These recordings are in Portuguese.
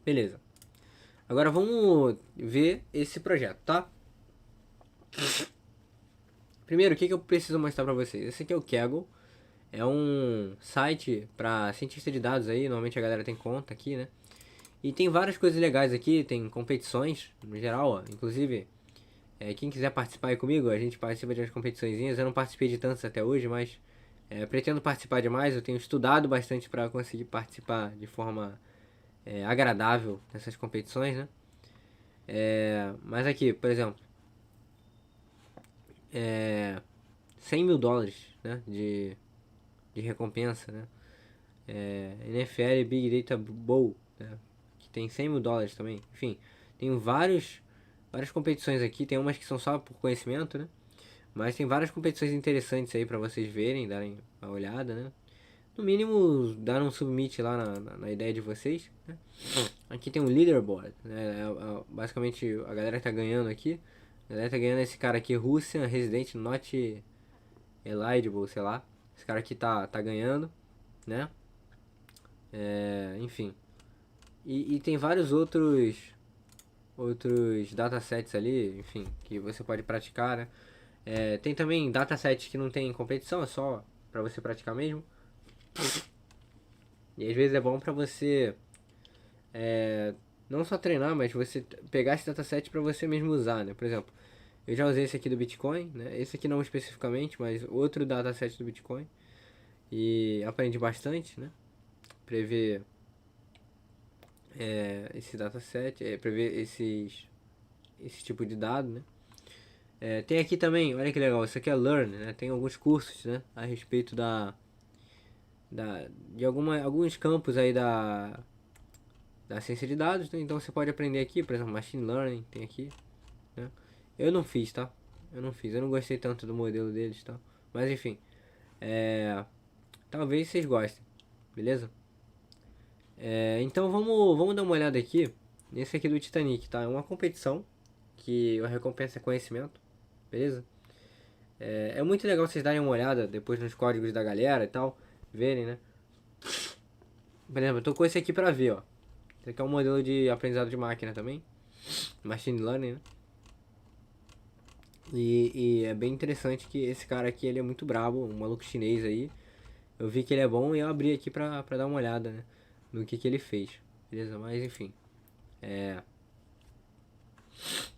Beleza. Agora vamos ver esse projeto, tá? Primeiro, o que eu preciso mostrar pra vocês? Esse aqui é o Kaggle. É um site pra cientista de dados aí. Normalmente a galera tem conta aqui, né? E tem várias coisas legais aqui. Tem competições, no geral, ó. Inclusive, quem quiser participar aí comigo, a gente participa de umas competiçõezinhas. Eu não participei de tantas até hoje, mas pretendo participar de mais. Eu tenho estudado bastante pra conseguir participar de forma agradável nessas competições, né? Mas aqui, por exemplo, é, 100 mil dólares, né, de recompensa, né? NFL Big Data Bowl, né, que tem 100 mil dólares também. Enfim, tem várias competições aqui. Tem umas que são só por conhecimento, né? Mas tem várias competições interessantes aí pra vocês verem, darem uma olhada, né? No mínimo, dar um submit lá na ideia de vocês, né? Aqui tem um leaderboard, né? Basicamente, a galera que tá ganhando aqui. A galera tá ganhando esse cara aqui, Russian Resident Not Eligible, sei lá. Esse cara aqui tá ganhando, né? Enfim. E tem vários outros datasets ali, enfim, que você pode praticar, né? Tem também datasets que não tem competição, é só pra você praticar mesmo. E às vezes é bom pra você não só treinar, mas você pegar esse dataset pra você mesmo usar, né? Por exemplo, eu já usei esse aqui do Bitcoin, né? Esse aqui não especificamente, mas outro dataset do Bitcoin. E aprendi bastante, né? Prever esse dataset, prever esse tipo de dado, né? Tem aqui também, olha que legal, isso aqui é Learn, né? Tem alguns cursos, né? A respeito de alguns campos aí da ciência de dados, né? Então você pode aprender aqui, por exemplo, Machine Learning, tem aqui, né? Eu não fiz, tá? Eu não gostei tanto do modelo deles, tá? Mas enfim, é, talvez vocês gostem, beleza? Então vamos dar uma olhada aqui nesse aqui do Titanic, tá? É uma competição que a recompensa é conhecimento, beleza? É muito legal vocês darem uma olhada depois nos códigos da galera e tal, verem, né? Por exemplo, eu tô com esse aqui pra ver, ó. Esse aqui é um modelo de aprendizado de máquina também, Machine Learning, né? E é bem interessante que esse cara aqui, ele é muito brabo, um maluco chinês aí. Eu vi que ele é bom e eu abri aqui pra dar uma olhada, né? No que ele fez, beleza? Mas enfim,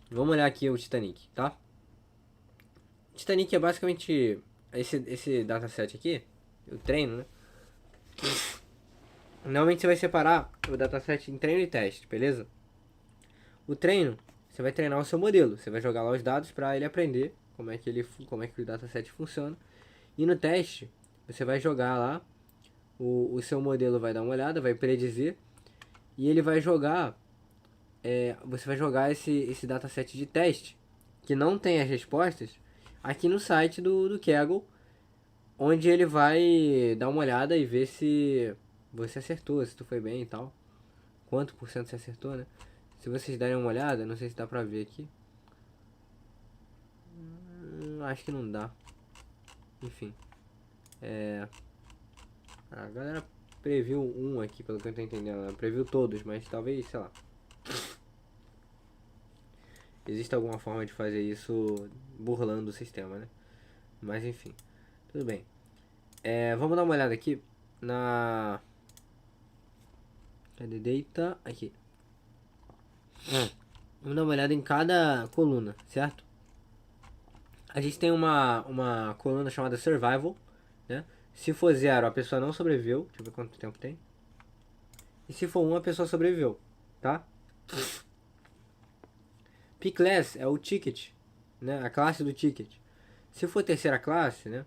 vamos olhar aqui o Titanic, tá? Titanic é basicamente esse dataset aqui, o treino, né? Normalmente você vai separar o dataset em treino e teste, beleza? O treino, você vai treinar o seu modelo, você vai jogar lá os dados para ele aprender como é que o dataset funciona. E no teste, você vai jogar lá, o seu modelo vai dar uma olhada, vai predizer, e ele vai jogar, você vai jogar esse dataset de teste, que não tem as respostas, aqui no site do Kaggle, onde ele vai dar uma olhada e ver se você acertou, se tu foi bem e tal. Quanto por cento você acertou, né? Se vocês derem uma olhada, não sei se dá pra ver aqui. Acho que não dá. Enfim. A galera previu um aqui, pelo que eu tô entendendo. Ela previu todos, mas talvez, sei lá. Existe alguma forma de fazer isso burlando o sistema, né? Mas enfim. Tudo bem. Vamos dar uma olhada aqui na. Cadê data? Aqui. Vamos dar uma olhada em cada coluna, certo? A gente tem uma coluna chamada Survival, né? Se for zero, a pessoa não sobreviveu. Deixa eu ver quanto tempo tem. E se for um, a pessoa sobreviveu, tá? P-Class é o ticket, né? A classe do ticket. Se for terceira classe, né?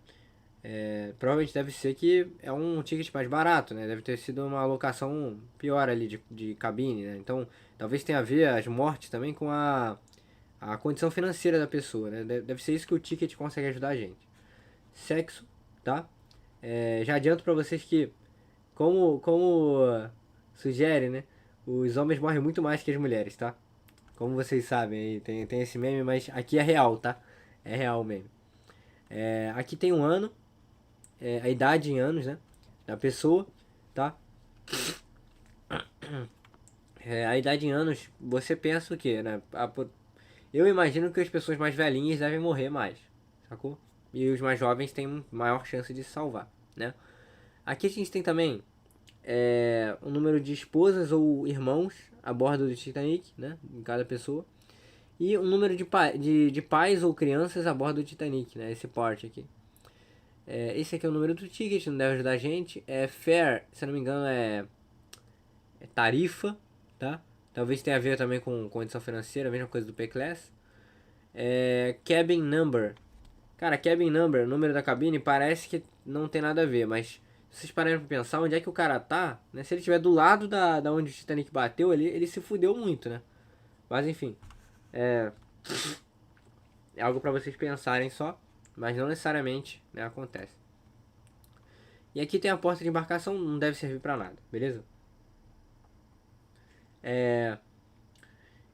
Provavelmente deve ser que é um ticket mais barato, né? Deve ter sido uma alocação pior ali de cabine, né? Então, talvez tenha a ver as mortes também com a condição financeira da pessoa, né? Deve ser isso que o ticket consegue ajudar a gente. Sexo, tá? Já adianto pra vocês que, como sugere, né? Os homens morrem muito mais que as mulheres, tá? Como vocês sabem, aí tem esse meme, mas aqui é real, tá? É real mesmo. Aqui tem um ano, a idade em anos, né? Da pessoa, tá? A idade em anos, você pensa o quê, né? Eu imagino que as pessoas mais velhinhas devem morrer mais, sacou? E os mais jovens têm maior chance de se salvar, né? Aqui a gente tem também o número de esposas ou irmãos a bordo do Titanic, né? Em cada pessoa. E o número de pais ou crianças a bordo do Titanic, né? Esse porte aqui. Esse aqui é o número do ticket, não deve ajudar a gente. Fare, se eu não me engano, é tarifa, tá? Talvez tenha a ver também com condição financeira, a mesma coisa do P-Class. Cabin number. Cara, cabin number, o número da cabine, parece que não tem nada a ver, mas se vocês pararem pra pensar onde é que o cara tá, né? Se ele estiver do lado da onde o Titanic bateu, ele se fudeu muito, né? Mas enfim, é, é algo pra vocês pensarem só, mas não necessariamente, né, acontece. E aqui tem a porta de embarcação, não deve servir pra nada, beleza?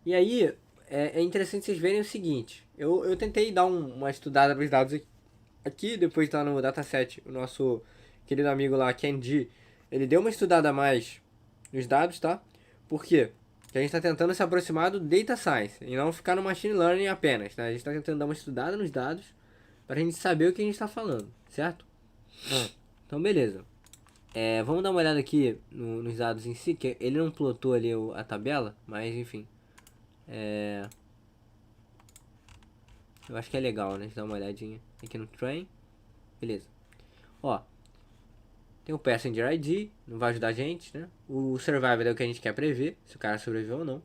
E aí, é interessante vocês verem o seguinte, eu tentei dar uma estudada nos dados aqui, depois tá no dataset, o nosso querido amigo lá, Kenji, ele deu uma estudada a mais nos dados, tá? Por quê? Porque a gente está tentando se aproximar do Data Science e não ficar no Machine Learning apenas, tá? A gente está tentando dar uma estudada nos dados para a gente saber o que a gente está falando, certo? Então, beleza. Vamos dar uma olhada aqui nos dados em si, que ele não plotou ali a tabela, mas enfim. Eu acho que é legal, né? A gente dá uma olhadinha aqui no train. Beleza. Ó, tem o Passenger ID, não vai ajudar a gente, né? O Survival é o que a gente quer prever, se o cara sobreviveu ou não.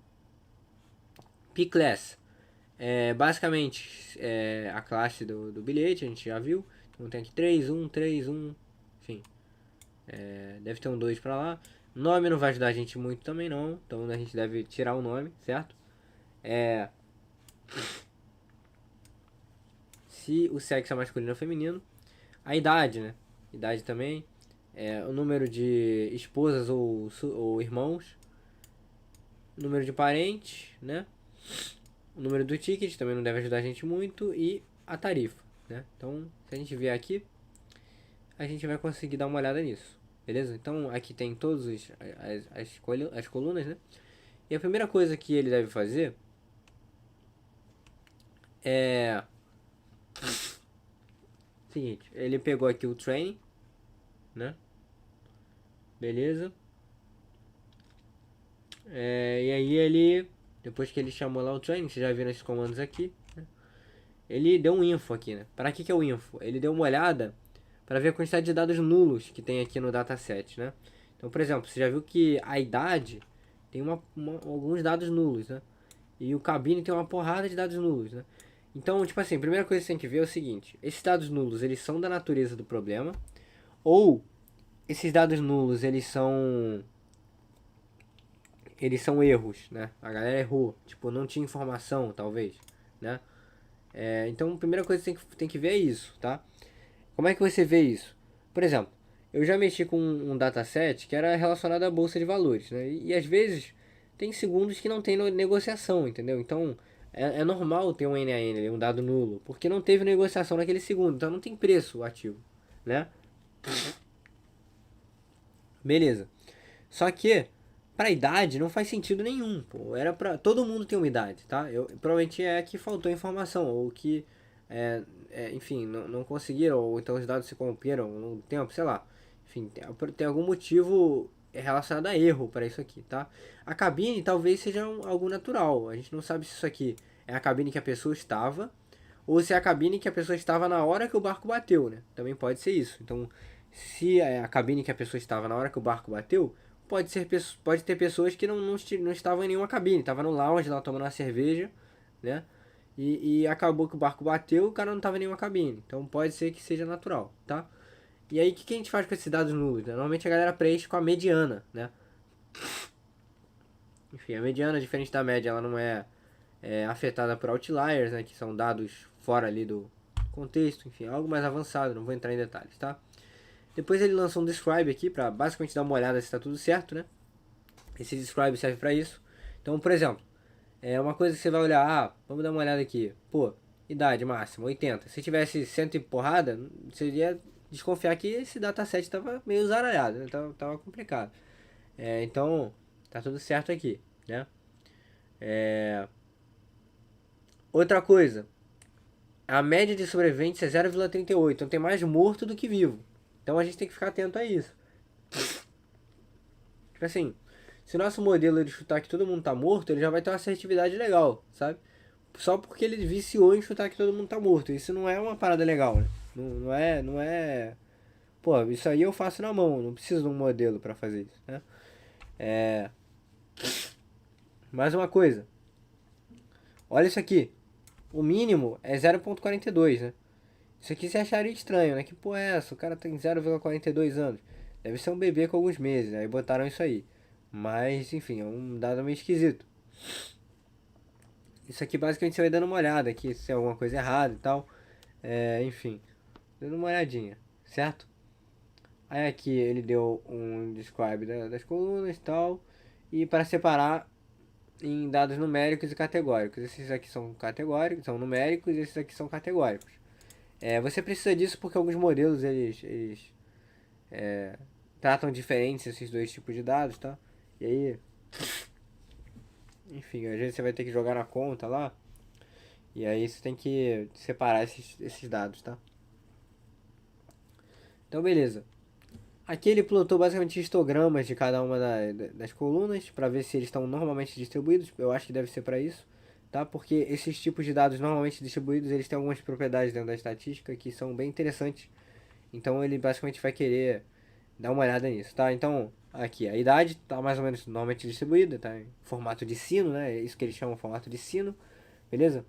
P-Class, basicamente a classe do bilhete, a gente já viu. Então tem aqui 3, 1, 3, 1, enfim. Deve ter um 2 pra lá. Nome não vai ajudar a gente muito também não, então a gente deve tirar o nome, certo? Se o sexo é masculino ou feminino. A idade, né? Idade também. O número de esposas ou irmãos. O número de parentes, né? O número do ticket também não deve ajudar a gente muito. E a tarifa, né? Então, se a gente vier aqui, a gente vai conseguir dar uma olhada nisso. Beleza? Então, aqui tem todas as colunas, né? E a primeira coisa que ele deve fazer é... Seguinte, ele pegou aqui o training, né? Beleza? E aí ele... Depois que ele chamou lá o training, vocês já viram esses comandos aqui, né? Ele deu um info aqui, né? Para que é o info? Ele deu uma olhada para ver a quantidade de dados nulos que tem aqui no dataset, né? Então, por exemplo, você já viu que a idade tem alguns dados nulos, né? E o cabine tem uma porrada de dados nulos, né? Então, tipo assim, a primeira coisa que você tem que ver é o seguinte: esses dados nulos, eles são da natureza do problema, ou esses dados nulos, eles são erros, né? A galera errou, tipo, não tinha informação, talvez, né? Então, a primeira coisa que você tem que ver é isso, tá? Como é que você vê isso? Por exemplo, eu já mexi com um dataset que era relacionado à bolsa de valores, né? E às vezes tem segundos que não tem negociação, entendeu? Então é normal ter um NAN, um dado nulo, porque não teve negociação naquele segundo, então não tem preço o ativo, né? Beleza. Só que pra idade não faz sentido nenhum, pô. Era pra todo mundo ter uma idade, tá? Provavelmente é que faltou informação ou que enfim, não conseguiram, ou então os dados se corromperam no tempo, sei lá. Enfim, tem algum motivo relacionado a erro para isso aqui, tá? A cabine talvez seja algo natural. A gente não sabe se isso aqui é a cabine que a pessoa estava ou se é a cabine que a pessoa estava na hora que o barco bateu, né? Também pode ser isso. Então, se é a cabine que a pessoa estava na hora que o barco bateu, pode ter pessoas que não estavam em nenhuma cabine, estavam no lounge lá tomando uma cerveja, né? E acabou que o barco bateu, o cara não estava em nenhuma cabine. Então pode ser que seja natural, tá? E aí o que a gente faz com esses dados nulos, né? Normalmente a galera preenche com a mediana, né? Enfim, a mediana, diferente da média, ela não é afetada por outliers, né? Que são dados fora ali do contexto, enfim, algo mais avançado, não vou entrar em detalhes, tá? Depois ele lançou um describe aqui para basicamente dar uma olhada se está tudo certo, né? Esse describe serve para isso. Então, por exemplo, uma coisa que você vai olhar, vamos dar uma olhada aqui. Pô, idade máxima, 80. Se tivesse 100 e porrada, você iria desconfiar que esse dataset estava meio zaralhado, né? Tava complicado. Então, tá tudo certo aqui, né? Outra coisa, a média de sobreviventes é 0,38, então tem mais morto do que vivo. Então a gente tem que ficar atento a isso. Tipo assim, se o nosso modelo ele chutar que todo mundo tá morto, ele já vai ter uma assertividade legal, sabe? Só porque ele viciou em chutar que todo mundo tá morto. Isso não é uma parada legal, né? Não é. Pô, isso aí eu faço na mão, não preciso de um modelo pra fazer isso, né? Mais uma coisa, olha isso aqui. O mínimo é 0,42, né? Isso aqui você acharia estranho, né? Que porra é essa? O cara tem 0,42 anos. Deve ser um bebê com alguns meses, né? Aí botaram isso aí. Mas, enfim, é um dado meio esquisito. Isso aqui basicamente você vai dando uma olhada aqui, se é alguma coisa errada e tal. Enfim, dando uma olhadinha, certo? Aí aqui ele deu um describe das colunas e tal. E para separar em dados numéricos e categóricos. Esses aqui são categóricos, são numéricos e esses aqui são categóricos. Você precisa disso porque alguns modelos eles tratam diferentes esses dois tipos de dados, tá? E aí, enfim, às vezes você vai ter que jogar na conta lá. E aí você tem que separar esses dados, tá? Então, beleza. Aqui ele plotou basicamente histogramas de cada uma das colunas para ver se eles estão normalmente distribuídos. Eu acho que deve ser para isso, tá? Porque esses tipos de dados normalmente distribuídos, eles têm algumas propriedades dentro da estatística que são bem interessantes. Então ele basicamente vai querer dar uma olhada nisso, tá? Então, aqui, a idade está mais ou menos normalmente distribuída, tá? Em formato de sino, né? É isso que eles chamam de formato de sino, beleza?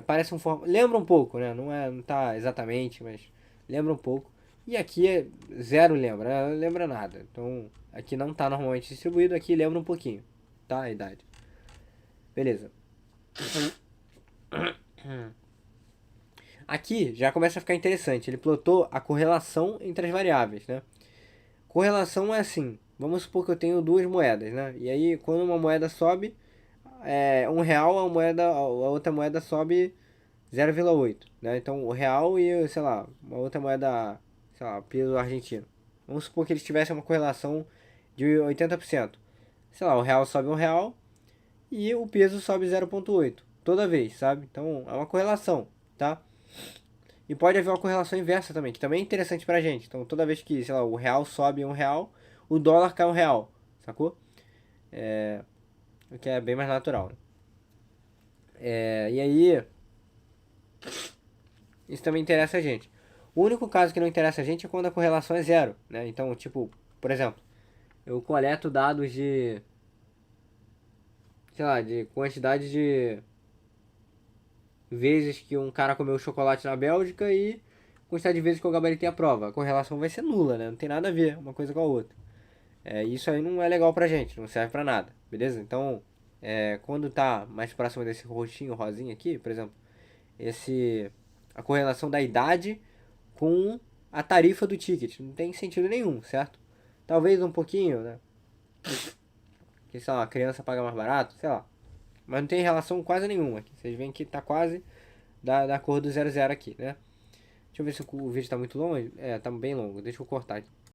Parece um formato... Lembra um pouco, né? Não tá exatamente, mas lembra um pouco. E aqui é zero lembra, não lembra nada. Então, aqui não tá normalmente distribuído, aqui lembra um pouquinho, tá? A idade. Beleza. Aqui já começa a ficar interessante. Ele plotou a correlação entre as variáveis, né? Correlação é assim. Vamos supor que eu tenho duas moedas, né? E aí, quando uma moeda sobe, R$ 1, a outra moeda sobe 0,8, né? Então, o real e, sei lá, uma outra moeda, sei lá, peso argentino. Vamos supor que eles tivessem uma correlação de 80%. Sei lá, o real sobe R$ 1 e o peso sobe 0,8 toda vez, sabe? Então, é uma correlação, tá? E pode haver uma correlação inversa também, que também é interessante pra gente. Então, toda vez que, sei lá, o real sobe R$ 1, o dólar cai R$ 1, sacou? O que é bem mais natural, né? E aí, isso também interessa a gente. O único caso que não interessa a gente é quando a correlação é zero, né? Então, tipo, por exemplo, eu coleto dados de, sei lá, de quantidade de vezes que um cara comeu chocolate na Bélgica e quantidade de vezes que eu gabaritei a prova. A correlação vai ser nula, né? Não tem nada a ver uma coisa com a outra. Isso aí não é legal pra gente, não serve pra nada, beleza? Então, quando tá mais próximo desse roxinho, rosinho aqui, por exemplo, a correlação da idade com a tarifa do ticket. Não tem sentido nenhum, certo? Talvez um pouquinho, né? Que, sei lá, a criança paga mais barato, sei lá. Mas não tem relação quase nenhuma aqui. Vocês veem que tá quase da cor do 00 aqui, né? Deixa eu ver se o vídeo tá muito longo. Tá bem longo. Deixa eu cortar aqui.